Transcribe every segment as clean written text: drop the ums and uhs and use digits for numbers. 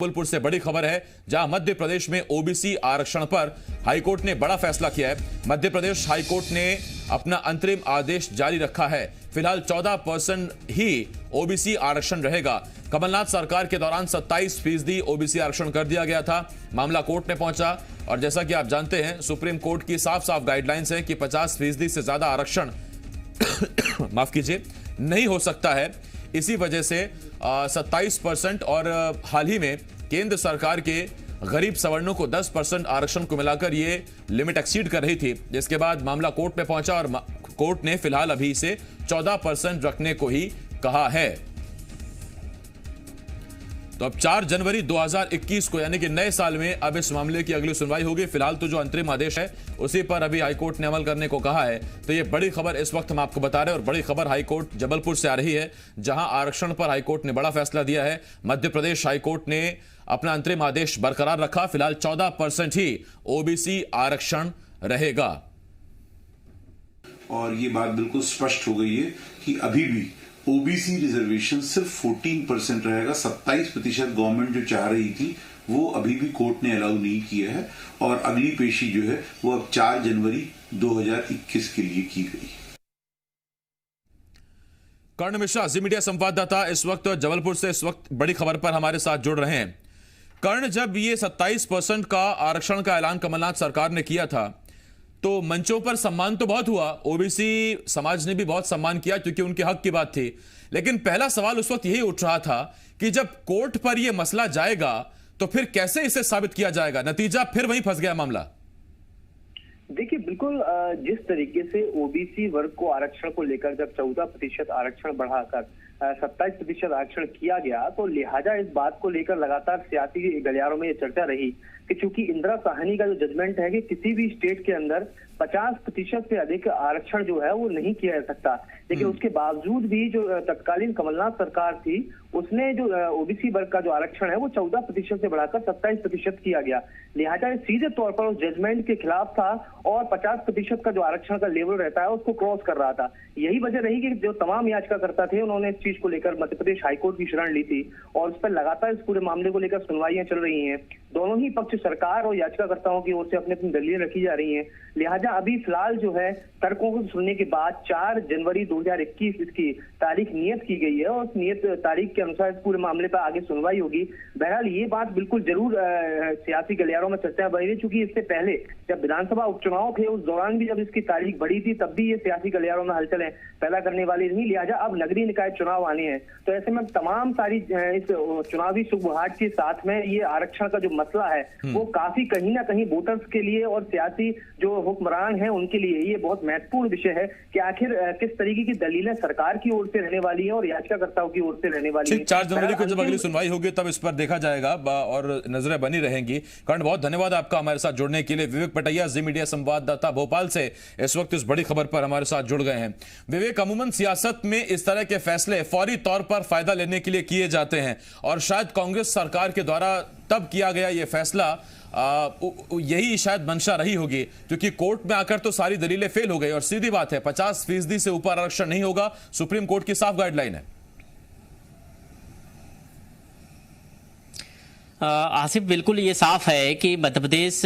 जबलपुर से बड़ी खबर है, जहां मध्य प्रदेश में ओबीसी आरक्षण पर हाईकोर्ट ने बड़ा फैसला किया है। मध्य प्रदेश हाईकोर्ट ने अपना अंतरिम आदेश जारी रखा है। फिलहाल 14% ही ओबीसी आरक्षण रहेगा। कमलनाथ सरकार के दौरान 27% ओबीसी आरक्षण कर दिया गया था। मामला कोर्ट में पहुंचा और जैसा कि आप जानते हैं, सुप्रीम कोर्ट की साफ साफ गाइडलाइंस है कि 50% से ज्यादा आरक्षण माफ कीजिए नहीं हो सकता है। इसी वजह से 27% और हाल ही में केंद्र सरकार के गरीब सवर्णों को 10% आरक्षण को मिलाकर ये लिमिट एक्सीड कर रही थी, जिसके बाद मामला कोर्ट में पहुंचा और कोर्ट ने फिलहाल अभी इसे 14% रखने को ही कहा है। तो अब 4 जनवरी 2021 को यानी कि नए साल में अब इस मामले की अगली सुनवाई होगी। फिलहाल तो जो अंतरिम आदेश है उसी पर अभी हाईकोर्ट ने अमल करने को कहा है। तो ये बड़ी खबर इस वक्त हम आपको बता रहे हैं और बड़ी खबर हाईकोर्ट जबलपुर से आ रही है, जहां आरक्षण पर हाईकोर्ट ने बड़ा फैसला दिया है। मध्य प्रदेश हाईकोर्ट ने अपना अंतरिम आदेश बरकरार रखा। फिलहाल 14% ही ओबीसी आरक्षण रहेगा। और ये बात बिल्कुल स्पष्ट हो गई है कि अभी भी ओबीसी रिजर्वेशन सिर्फ 14% रहेगा। 27% गवर्नमेंट जो चाह रही थी वो अभी भी कोर्ट ने अलाउ नहीं किया है और अगली पेशी जो है वो अब 4 जनवरी 2021 के लिए की गई। कर्ण मिश्रा, जी मीडिया संवाददाता, इस वक्त जबलपुर से इस वक्त बड़ी खबर पर हमारे साथ जुड़ रहे हैं। कर्ण, जब ये 27% का आरक्षण का ऐलान कमलनाथ सरकार ने किया था तो मंचों पर सम्मान तो बहुत हुआ, ओबीसी समाज ने भी बहुत सम्मान किया क्योंकि उनके हक की बात थी। लेकिन पहला सवाल उस वक्त यही उठ रहा था कि जब कोर्ट पर यह मसला जाएगा तो फिर कैसे इसे साबित किया जाएगा? नतीजा फिर वहीं फंस गया मामला। देखिए, बिल्कुल जिस तरीके से ओबीसी वर्ग को आरक्षण को लेकर जब 14% आरक्षण बढ़ाकर 27% आरक्षण किया गया, तो लिहाजा इस बात को लेकर लगातार सियासी गलियारों में ये चर्चा रही कि चूंकि इंदिरा साहनी का जो जजमेंट है कि किसी भी स्टेट के अंदर 50% से अधिक आरक्षण जो है वो नहीं किया जा सकता, लेकिन उसके बावजूद भी जो तत्कालीन कमलनाथ सरकार थी उसने जो ओबीसी वर्ग का जो आरक्षण है वो 14% से बढ़ाकर 27% किया गया। लिहाजा सीधे तौर पर उस जजमेंट के खिलाफ था और 50% का जो आरक्षण का लेवल रहता है उसको क्रॉस कर रहा था। यही वजह रही कि जो तमाम याचिकाकर्ता थे उन्होंने इस चीज को लेकर मध्य प्रदेश हाईकोर्ट की शरण ली थी और उस पर लगातार इस पूरे मामले को लेकर सुनवाइयां चल रही हैं। दोनों ही पक्ष, सरकार और याचिकाकर्ताओं की ओर से अपनी अपनी दलीलें रखी जा रही हैं। लिहाजा अभी फिलहाल जो है तर्कों को सुनने के बाद 4 जनवरी 2021 इसकी तारीख नियत की गई है और उस नियत तारीख के अनुसार इस पूरे मामले पर आगे सुनवाई होगी। बहरहाल ये बात बिल्कुल जरूर सियासी गलियारों में चर्चा बढ़ी, चूंकि इससे पहले जब विधानसभा उपचुनाव थे उस दौरान भी जब इसकी तारीख बढ़ी थी तब भी ये सियासी गलियारों में हलचलें पैदा करने वाली नहीं। लिहाजा अब नगरीय निकाय चुनाव आने हैं तो ऐसे में तमाम सारी इस चुनावी सुगबुगाहट के साथ में ये आरक्षण का जो मसला है वो काफी कहीं ना कहीं वोटर्स के लिए और सियासी जो हुक्मरान हैं उनके लिए ये बहुत महत्वपूर्ण विषय है कि आखिर किस तरीके की दलीलें सरकार की ओर से रहने वाली है और याचिकाकर्ताओं की ओर से रहने वाली है। 4 जनवरी को जब अगली सुनवाई होगी तब इस पर देखा जाएगा और नजरें बनी रहेंगी। कर्ण, बहुत धन्यवाद आपका हमारे साथ जुड़ने के लिए। विवेक पटैया, जी मीडिया संवाददाता भोपाल से इस वक्त इस बड़ी खबर पर हमारे साथ जुड़ गए हैं। विवेक, अमूमन सियासत में इस तरह के फैसले फौरी तौर पर फायदा लेने के लिए किए जाते हैं और शायद कांग्रेस सरकार के द्वारा तब किया गया यह फैसला यही शायद मंशा रही होगी, क्योंकि कोर्ट में आकर तो सारी दलीलें फेल हो गई और सीधी बात है 50% से ऊपर आरक्षण नहीं होगा। सुप्रीम कोर्ट की साफ गाइडलाइन है। आसिफ, बिल्कुल ये साफ है कि मध्य प्रदेश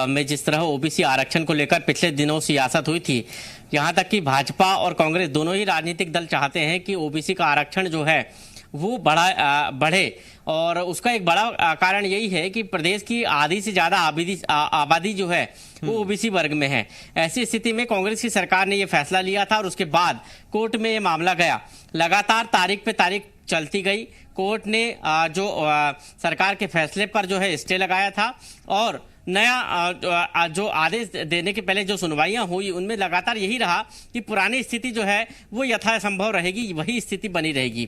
में जिस तरह ओबीसी आरक्षण को लेकर पिछले दिनों सियासत हुई थी, यहाँ तक कि भाजपा और कांग्रेस दोनों ही राजनीतिक दल चाहते हैं कि ओबीसी का आरक्षण जो है वो बढ़े और उसका एक बड़ा कारण यही है कि प्रदेश की आधी से ज़्यादा आबादी जो है वो ओबीसी वर्ग में है। ऐसी स्थिति में कांग्रेस की सरकार ने ये फैसला लिया था और उसके बाद कोर्ट में ये मामला गया। लगातार तारीख पे तारीख चलती गई। कोर्ट ने जो सरकार के फैसले पर जो है स्टे लगाया था और नया जो आदेश देने के पहले जो सुनवाइयां हुई उनमें लगातार यही रहा कि पुरानी स्थिति जो है वो यथासंभव रहेगी, वही स्थिति बनी रहेगी।